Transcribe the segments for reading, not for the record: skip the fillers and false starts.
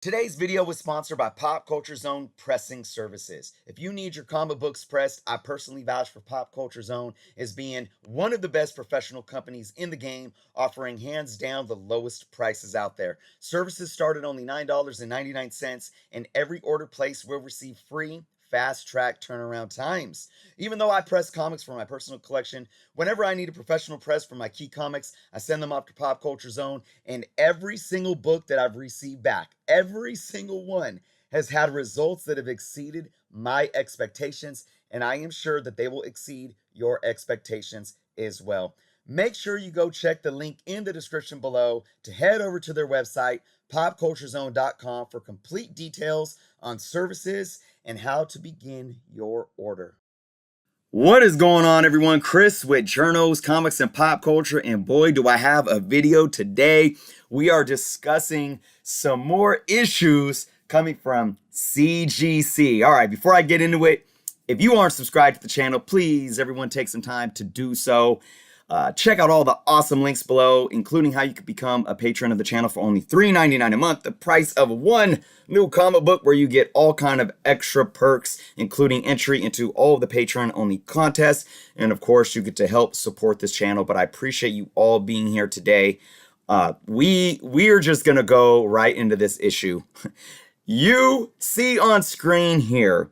Today's video was sponsored by Pop Culture Zone Pressing Services. If you need your comic books pressed, I personally vouch for Pop Culture Zone as being one of the best professional companies in the game, offering hands down the lowest prices out there. Services start at only $9.99, and every order placed will receive free fast track turnaround times. Even though I press comics for my personal collection, whenever I need a professional press for my key comics, I send them off to Pop Culture Zone, and every single book that I've received back, every single one, has had results that have exceeded my expectations, and I am sure that they will exceed your expectations as well. Make sure you go check the link in the description below to head over to their website, popculturezone.com, for complete details on services and how to begin your order. What is going on, everyone? Chris with Journos, Comics, and Pop Culture, and boy, do I have a video today. We are discussing some more issues coming from CGC. All right, before I get into it, if you aren't subscribed to the channel, please, everyone, take some time to do so. Check out all the awesome links below, including how you can become a patron of the channel for only $3.99 a month, the price of one new comic book, where you get all kind of extra perks, including entry into all of the Patreon-only contests. And of course, you get to help support this channel. But I appreciate you all being here today. We are just gonna go right into this issue. You see on screen here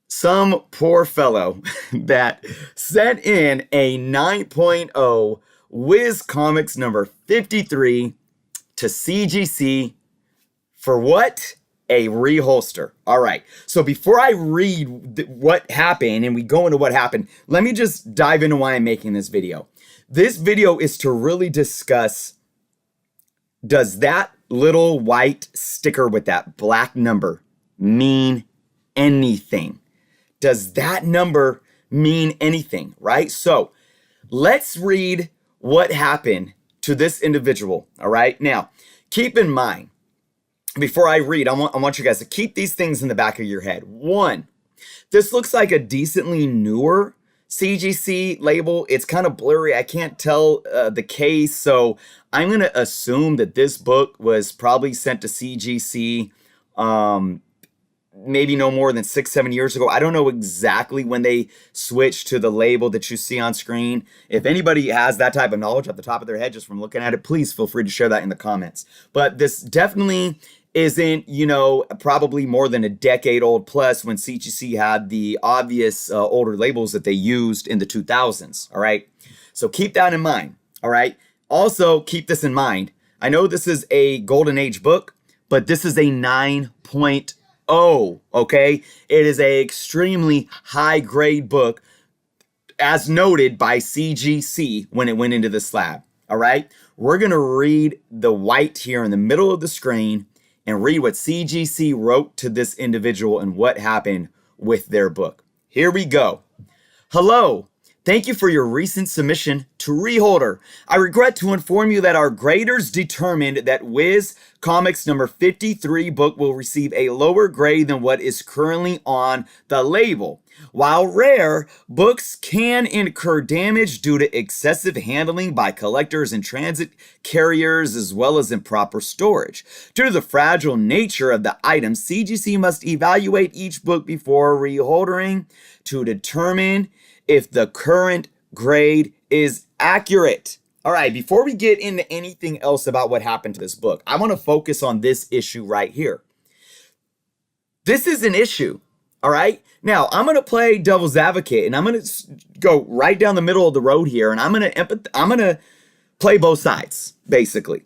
some poor fellow that sent in a 9.0 Wiz Comics number 53 to CGC for what? A reholster. All right. So before I read what happened and we go into what happened, let me just dive into why I'm making this video. This video is to really discuss, does that little white sticker with that black number mean anything? Does that number mean anything, right? So let's read what happened to this individual, all right? Now, keep in mind, before I read, I want you guys to keep these things in the back of your head. One, this looks like a decently newer CGC label. It's kind of blurry. I can't tell the case, so I'm going to assume that this book was probably sent to CGC maybe no more than 6-7 years ago. I don't know exactly when they switched to the label that you see on screen. If anybody has that type of knowledge at the top of their head just from looking at it, please feel free to share that in the comments. But this definitely isn't, probably more than a decade old plus when CGC had the obvious older labels that they used in the 2000s, all right? So keep that in mind, all right? Also, keep this in mind. I know this is a golden age book, but this is a 9.0. Okay? It is a extremely high grade book, as noted by CGC when it went into the slab. All right? We're going to read the white here in the middle of the screen and read what CGC wrote to this individual and what happened with their book. Here we go. Hello. Thank you for your recent submission to Reholder. I regret to inform you that our graders determined that Wiz Comics number 53 book will receive a lower grade than what is currently on the label. While rare, books can incur damage due to excessive handling by collectors and transit carriers, as well as improper storage. Due to the fragile nature of the item, CGC must evaluate each book before reholdering to determine if the current grade is accurate. All right, before we get into anything else about what happened to this book, I want to focus on this issue right here. This is an issue, all right? Now, I'm going to play devil's advocate, and I'm going to go right down the middle of the road here, and I'm going to play both sides, basically.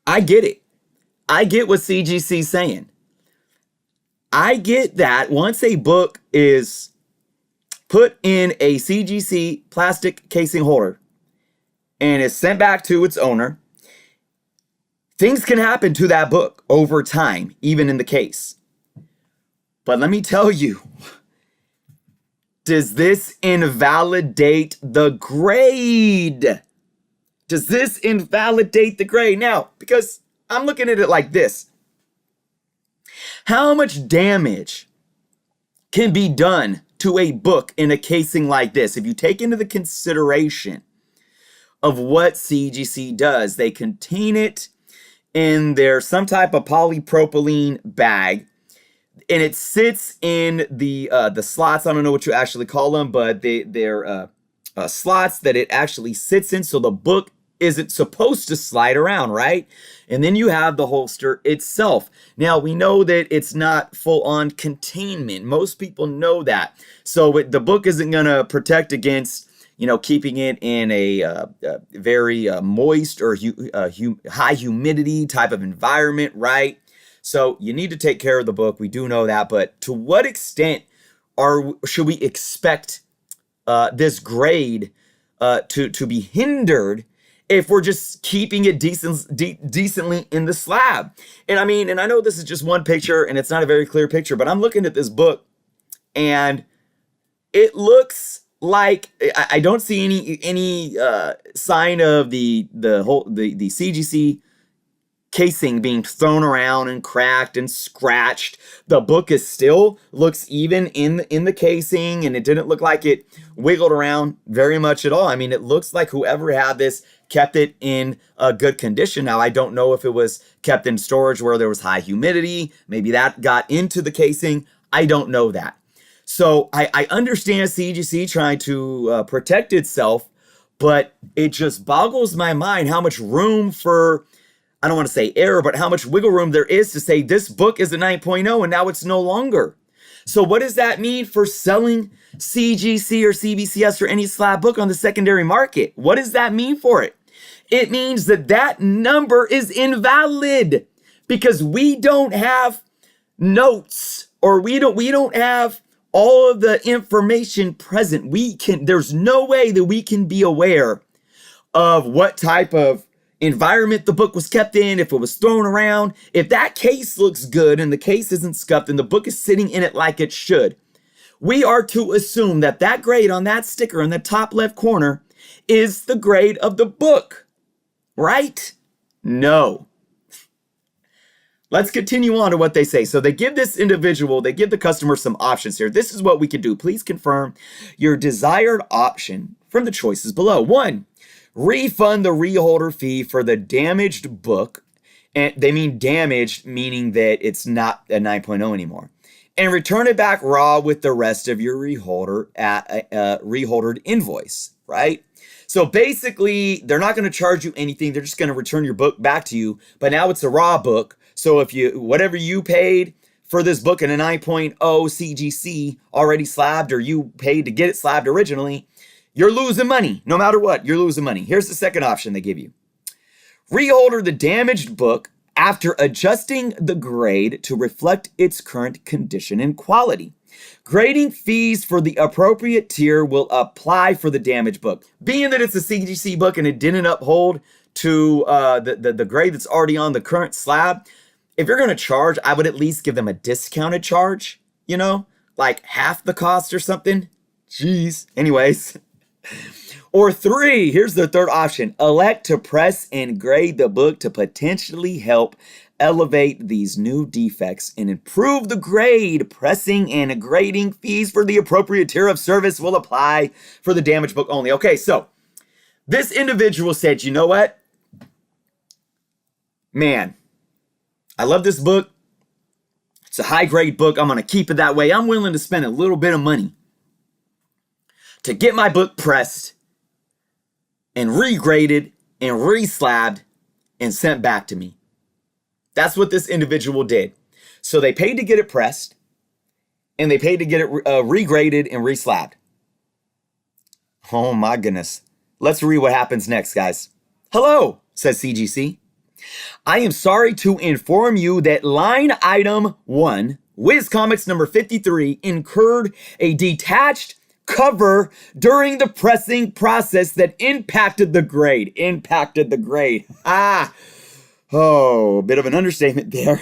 I get it. I get what CGC's saying. I get that once a book is put in a CGC plastic casing holder and is sent back to its owner, things can happen to that book over time, even in the case. But let me tell you, does this invalidate the grade? Does this invalidate the grade? Now, because I'm looking at it like this. How much damage can be done to a book in a casing like this? If you take into the consideration of what CGC does, they contain it in their some type of polypropylene bag, and it sits in the slots. I don't know what you actually call them, but they're slots that it actually sits in, so the book isn't supposed to slide around, right? And then you have the holster itself. Now, we know that it's not full-on containment. Most people know that. So the book isn't going to protect against, keeping it in a very moist or high humidity type of environment, right? So you need to take care of the book. We do know that. But to what extent should we expect this grade to be hindered if we're just keeping it decently in the slab? And I know this is just one picture and it's not a very clear picture, but I'm looking at this book and it looks like I don't see any sign of the CGC casing being thrown around and cracked and scratched. The book still looks even in the casing, and it didn't look like it wiggled around very much at all. It looks like whoever had this kept it in a good condition. Now, I don't know if it was kept in storage where there was high humidity. Maybe that got into the casing. I don't know that. So I understand CGC trying to protect itself, but it just boggles my mind how much room for, I don't want to say error, but how much wiggle room there is to say this book is a 9.0 and now it's no longer. So what does that mean for selling CGC or CBCS or any slab book on the secondary market? What does that mean for it? It means that number is invalid because we don't have notes, or we don't have all of the information present. There's no way that we can be aware of what type of environment the book was kept in, if it was thrown around. If that case looks good and the case isn't scuffed and the book is sitting in it like it should, we are to assume that grade on that sticker in the top left corner is the grade of the book, right? No. Let's continue on to what they say. So they give the customer some options here. This is what we can do. Please confirm your desired option from the choices below. 1, refund the reholder fee for the damaged book. And they mean damaged, meaning that it's not a 9.0 anymore. And return it back raw with the rest of your reholder at a reholdered invoice, right? So basically, they're not going to charge you anything. They're just going to return your book back to you. But now it's a raw book. So if whatever you paid for this book in a 9.0 CGC already slabbed, or you paid to get it slabbed originally, you're losing money. No matter what, you're losing money. Here's the second option they give you. Reholder the damaged book after adjusting the grade to reflect its current condition and quality. Grading fees for the appropriate tier will apply for the damaged book. Being that it's a CGC book and it didn't uphold to the grade that's already on the current slab, if you're going to charge, I would at least give them a discounted charge, like half the cost or something. Jeez. Anyways. Or 3, here's the third option. Elect to press and grade the book to potentially help elevate these new defects and improve the grade. Pressing and grading fees for the appropriate tier of service will apply for the damaged book only. Okay, so this individual said, you know what? Man, I love this book. It's a high-grade book. I'm going to keep it that way. I'm willing to spend a little bit of money to get my book pressed and regraded and reslabbed and sent back to me. That's what this individual did. So they paid to get it pressed, and they paid to get it regraded and reslabbed. Oh my goodness. Let's read what happens next, guys. Hello, says CGC. I am sorry to inform you that line item 1, Wiz Comics number 53, incurred a detached cover during the pressing process that impacted the grade. Oh, a bit of an understatement there.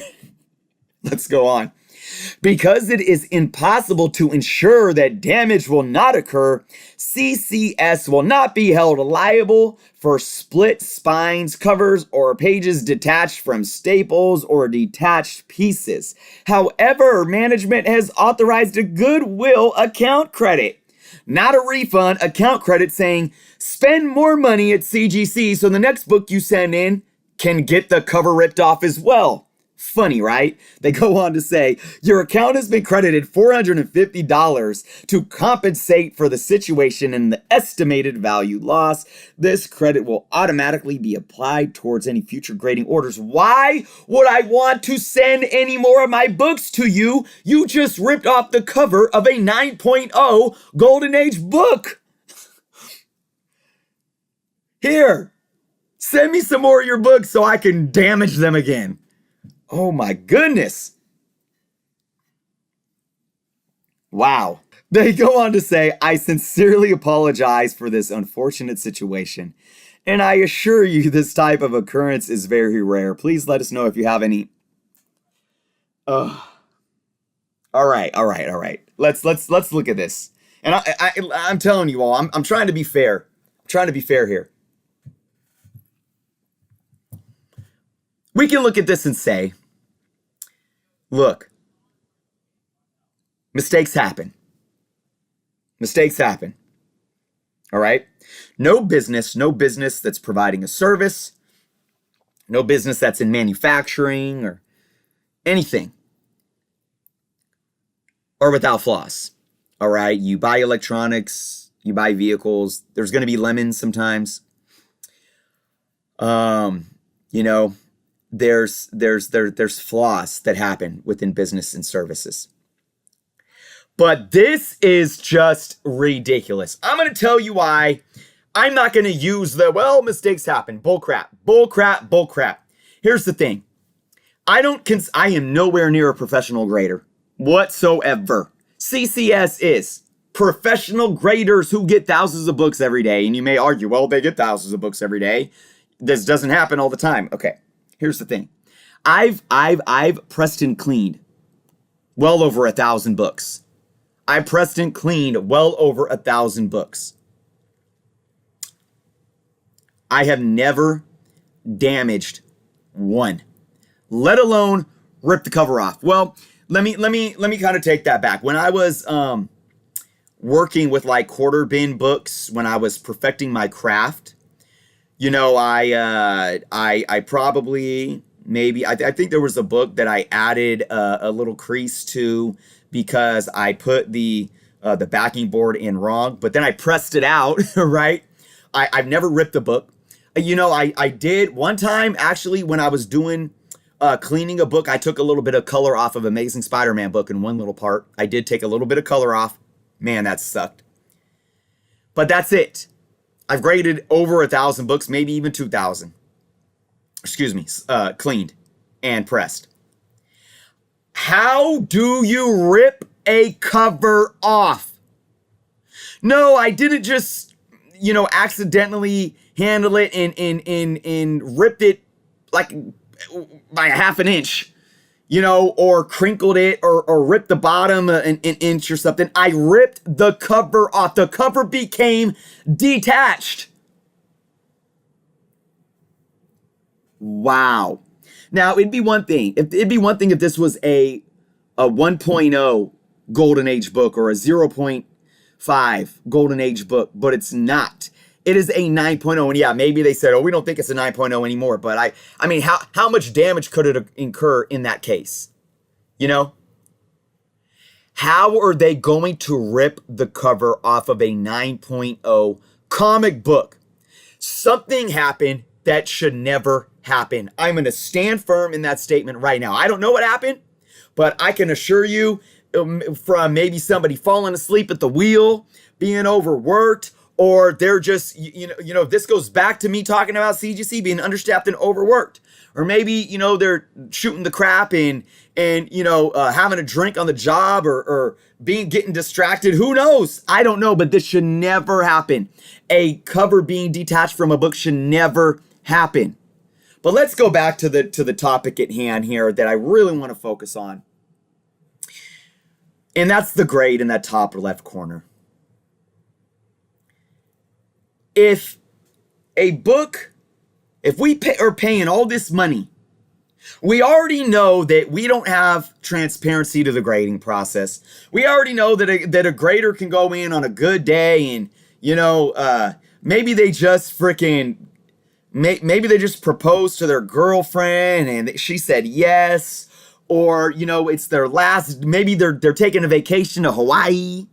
Let's go on. Because it is impossible to ensure that damage will not occur, CCS will not be held liable for split spines, covers, or pages detached from staples or detached pieces. However, management has authorized a goodwill account credit, not a refund, account credit, saying spend more money at CGC so the next book you send in can get the cover ripped off as well. Funny, right? They go on to say, your account has been credited $450 to compensate for the situation and the estimated value loss. This credit will automatically be applied towards any future grading orders. Why would I want to send any more of my books to you? You just ripped off the cover of a 9.0 Golden Age book. Here, send me some more of your books so I can damage them again. Oh my goodness. Wow. They go on to say, I sincerely apologize for this unfortunate situation, and I assure you this type of occurrence is very rare. Please let us know if you have any. All right. Let's look at this. And I'm telling you all, I'm trying to be fair. I'm trying to be fair here. We can look at this and say, look, mistakes happen. Mistakes happen. All right? No business that's providing a service, no business that's in manufacturing or anything are without flaws. All right? You buy electronics, you buy vehicles, there's going to be lemons sometimes. There's flaws that happen within business and services. But this is just ridiculous. I'm going to tell you why. I'm not going to use mistakes happen. Bullcrap. Here's the thing. I am nowhere near a professional grader whatsoever. CCS is professional graders who get thousands of books every day. And you may argue, well, they get thousands of books every day. This doesn't happen all the time. Okay. Here's the thing. I've pressed and cleaned well over 1,000 books. I pressed and cleaned well over 1,000 books. I have never damaged one, let alone ripped the cover off. Well, let me kind of take that back. When I was working with like quarter bin books, when I was perfecting my craft, I probably I think there was a book that I added a little crease to because I put the backing board in wrong, but then I pressed it out, right? I've never ripped a book. I did one time actually when I was doing cleaning a book. I took a little bit of color off of Amazing Spider-Man book in one little part. I did take a little bit of color off. Man, that sucked. But that's it. I've graded over 1,000 books, maybe even 2,000. Cleaned and pressed. How do you rip a cover off? No, I didn't just, accidentally handle it and ripped it like by a half an inch, or crinkled it or ripped the bottom an inch or something. I ripped the cover off. The cover became detached. Wow. Now, it'd be one thing if this was a 1.0 Golden Age book or a 0.5 Golden Age book, but it's not. It is a 9.0. And yeah, maybe they said, we don't think it's a 9.0 anymore. But I mean, how much damage could it incur in that case? How are they going to rip the cover off of a 9.0 comic book? Something happened that should never happen. I'm going to stand firm in that statement right now. I don't know what happened, but I can assure you from maybe somebody falling asleep at the wheel, being overworked, or they're just, this goes back to me talking about CGC being understaffed and overworked. Or maybe, they're shooting the crap and having a drink on the job or getting distracted. Who knows? I don't know, but this should never happen. A cover being detached from a book should never happen. But let's go back to the topic at hand here that I really want to focus on. And that's the grade in that top left corner. If we are paying all this money, we already know that we don't have transparency to the grading process. We already know that a grader can go in on a good day and, maybe they just freaking maybe they just proposed to their girlfriend and she said yes, or it's their last, maybe they're taking a vacation to Hawaii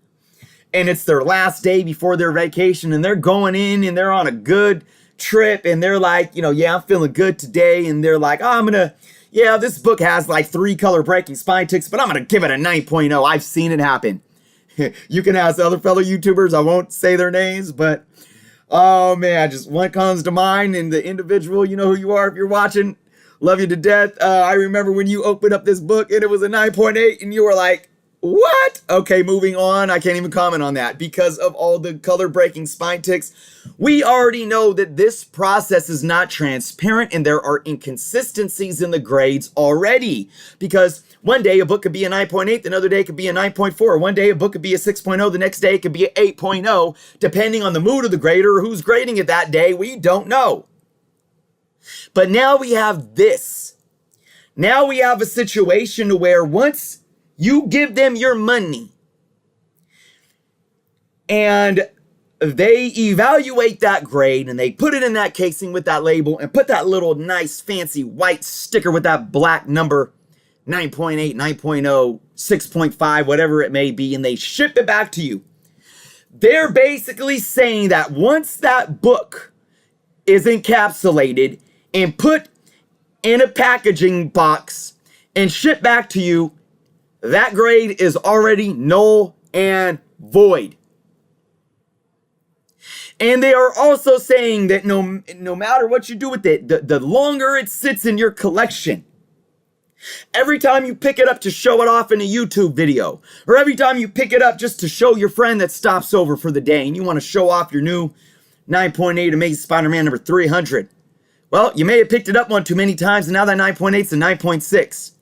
and it's their last day before their vacation and they're going in and they're on a good trip and they're like, yeah, I'm feeling good today, and they're like, oh, this book has like 3 color breaking spine ticks, but I'm gonna give it a 9.0. I've seen it happen. You can ask other fellow YouTubers, I won't say their names, but oh man, just one comes to mind, and the individual, you know who you are if you're watching, love you to death. I remember when you opened up this book and it was a 9.8 and you were like, what? Okay, moving on. I can't even comment on that because of all the color breaking spine ticks. We already know that this process is not transparent and there are inconsistencies in the grades already, because one day a book could be a 9.8, another day it could be a 9.4. One day a book could be a 6.0, the next day it could be an 8.0, depending on the mood of the grader or who's grading it that day. We don't know. But now we have this. Now we have a situation where once you give them your money and they evaluate that grade and they put it in that casing with that label and put that little nice fancy white sticker with that black number, 9.8, 9.0, 6.5, whatever it may be, and they ship it back to you. They're basically saying that once that book is encapsulated and put in a packaging box and shipped back to you, that grade is already null and void. And they are also saying that no matter what you do with it, the longer it sits in your collection, every time you pick it up to show it off in a YouTube video, or every time you pick it up just to show your friend that stops over for the day and you want to show off your new 9.8 Amazing Spider-Man number 300, well, you may have picked it up one too many times and now that 9.8 is a 9.6.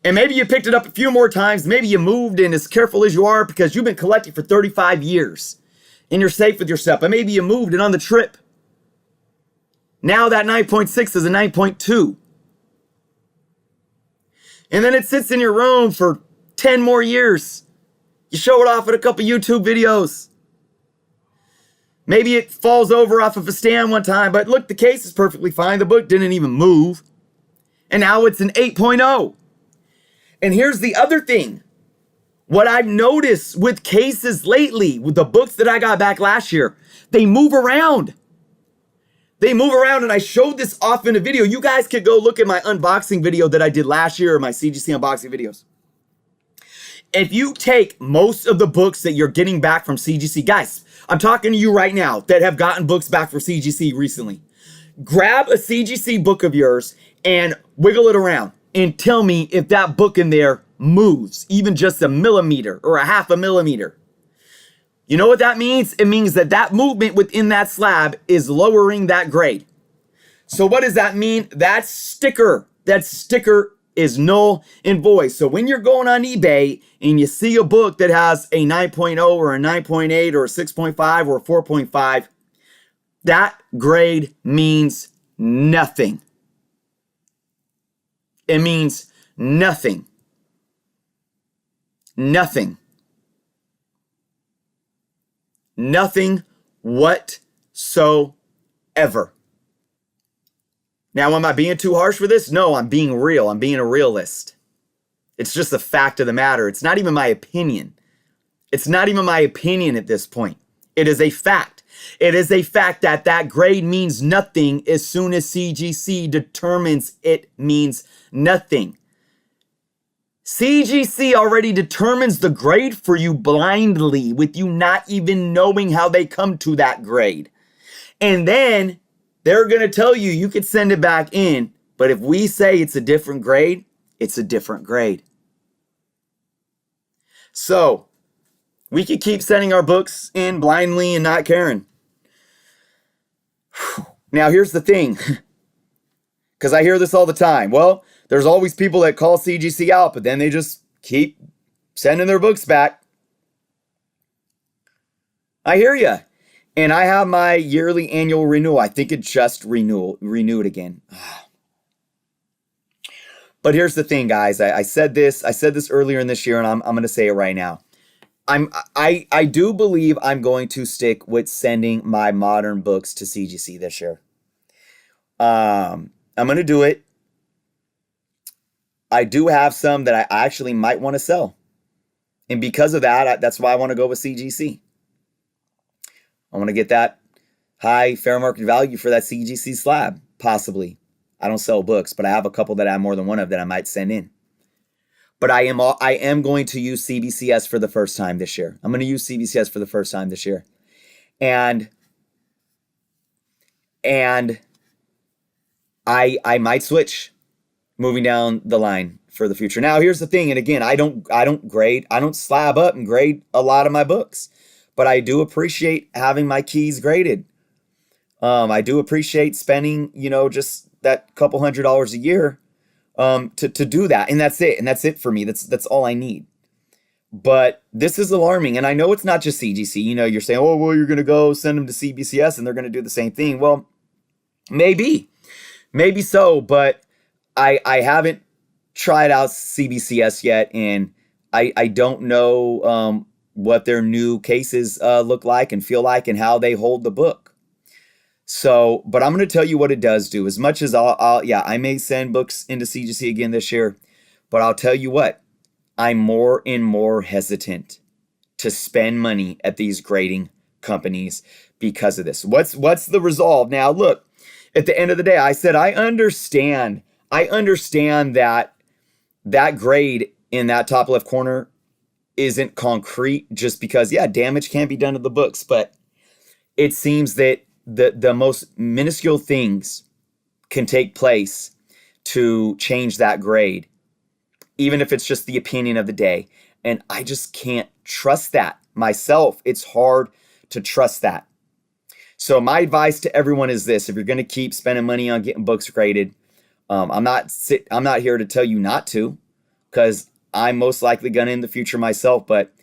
And maybe you picked it up a few more times. Maybe you moved, and as careful as you are because you've been collecting for 35 years and you're safe with yourself. But maybe you moved and on the trip, now that 9.6 is a 9.2. And then it sits in your room for 10 more years. You show it off at a couple YouTube videos. Maybe it falls over off of a stand one time, but look, the case is perfectly fine. The book didn't even move. And now it's an 8.0. And here's the other thing. What I've noticed with cases lately, with the books that I got back last year, they move around. They move around, and I showed this off in a video. You guys could go look at my unboxing video that I did last year, or my CGC unboxing videos. If you take most of the books that you're getting back from CGC, guys, I'm talking to you right now that have gotten books back from CGC recently. Grab a CGC book of yours and wiggle it around and tell me if that book in there moves even just a millimeter or a half a millimeter. You know what that means? It means that that movement within that slab is lowering that grade. So what does that mean? That sticker is null and void. So when you're going on eBay and you see a book that has a 9.0 or a 9.8 or a 6.5 or a 4.5, that grade means nothing. It means nothing. Nothing. Nothing whatsoever. Now, am I being too harsh for this? No, I'm being real. I'm being a realist. It's just a fact of the matter. It's not even my opinion. It's not even my opinion at this point. It is a fact. It is a fact that that grade means nothing as soon as CGC determines it means nothing. CGC already determines the grade for you blindly with you not even knowing how they come to that grade. And then they're going to tell you you could send it back in, but if we say it's a different grade, it's a different grade. So we could keep sending our books in blindly and not caring. Now, here's the thing, because I hear this all the time. Well, there's always people that call CGC out, but then they just keep sending their books back. I hear you. And I have my yearly annual renewal. I think it just renewed again. But here's the thing, guys. I said this earlier in this year, and I'm going to say it right now. I do believe I'm going to stick with sending my modern books to CGC this year. I'm going to do it. I do have some that I actually might want to sell. And because of that, that's why I want to go with CGC. I want to get that high fair market value for that CGC slab, possibly. I don't sell books, but I have a couple that I have more than one of that I might send in. But I am going to use CBCS for the first time this year. I'm going to use CBCS for the first time this year. And I might switch moving down the line for the future. Now, here's the thing, and again, I don't slab up and grade a lot of my books, but I do appreciate having my keys graded. I do appreciate spending, just that couple $100 a year to do that, and that's it. And that's it for me. That's all I need. But this is alarming, and I know it's not just CGC. You're saying, oh, well, you're going to go send them to CBCS, and they're going to do the same thing. Well, maybe so, but I haven't tried out CBCS yet, and I don't know what their new cases look like and feel like and how they hold the book. So, but I'm going to tell you what it does do. As much as I may send books into CGC again this year, but I'll tell you what, I'm more and more hesitant to spend money at these grading companies because of this. What's the resolve? Now, look, at the end of the day, I said, I understand that grade in that top left corner isn't concrete just because, damage can be done to the books, but it seems that the most minuscule things can take place to change that grade, even if it's just the opinion of the day. And I just can't trust that myself. It's hard to trust that. So my advice to everyone is this: if you're going to keep spending money on getting books graded, I'm not here to tell you not to, because I'm most likely going to in the future myself, but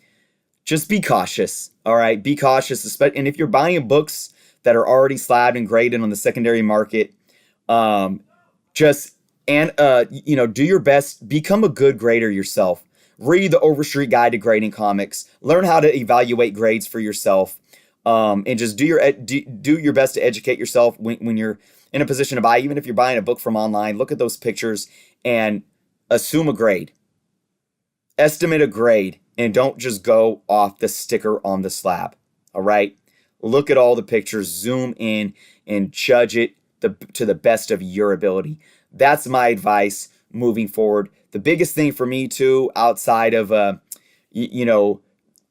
just be cautious. All right. Be cautious. And if you're buying books that are already slabbed and graded on the secondary market, do your best. Become a good grader yourself. Read the Overstreet Guide to Grading Comics. Learn how to evaluate grades for yourself. And just do your best to educate yourself when you're in a position to buy. Even if you're buying a book from online, look at those pictures and assume a grade. Estimate a grade, and don't just go off the sticker on the slab. All right? Look at all the pictures, zoom in, and judge it to the best of your ability. That's my advice moving forward. The biggest thing for me too, outside of the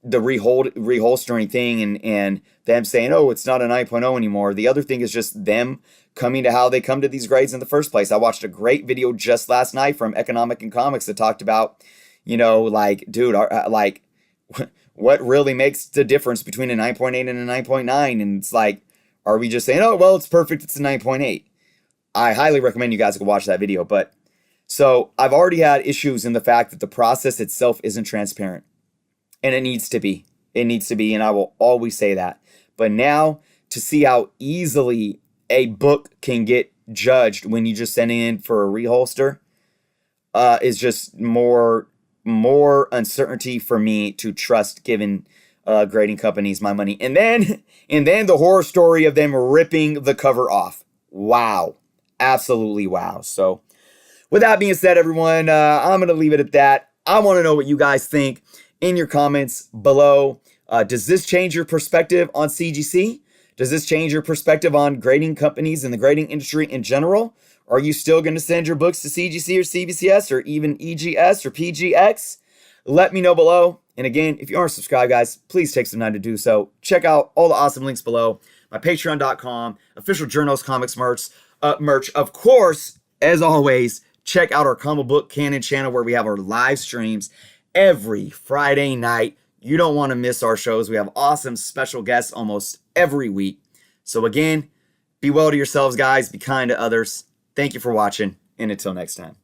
reholstering thing and them saying, oh, it's not a 9.0 anymore. The other thing is just them coming to how they come to these grades in the first place. I watched a great video just last night from Economic and Comics that talked about, what really makes the difference between a 9.8 and a 9.9. And it's like, are we just saying, oh, well, it's perfect, it's a 9.8. I highly recommend you guys go watch that video. But so I've already had issues in the fact that the process itself isn't transparent. And it needs to be. It needs to be, and I will always say that. But now, to see how easily a book can get judged when you just send it in for a reholster is just more uncertainty for me to trust giving grading companies my money. And then the horror story of them ripping the cover off. Wow. Absolutely wow. So with that being said, everyone, I'm going to leave it at that. I want to know what you guys think in your comments below. Does this change your perspective on CGC? Does this change your perspective on grading companies and the grading industry in general? Are you still going to send your books to CGC or CBCS or even EGS or PGX? Let me know below. And again, if you aren't subscribed, guys, please take some time to do so. Check out all the awesome links below. My Patreon.com, official Journos Comics merch. Of course, as always, check out our comic book canon channel where we have our live streams every Friday night. You don't want to miss our shows. We have awesome special guests almost every week. So again, be well to yourselves, guys. Be kind to others. Thank you for watching, and until next time.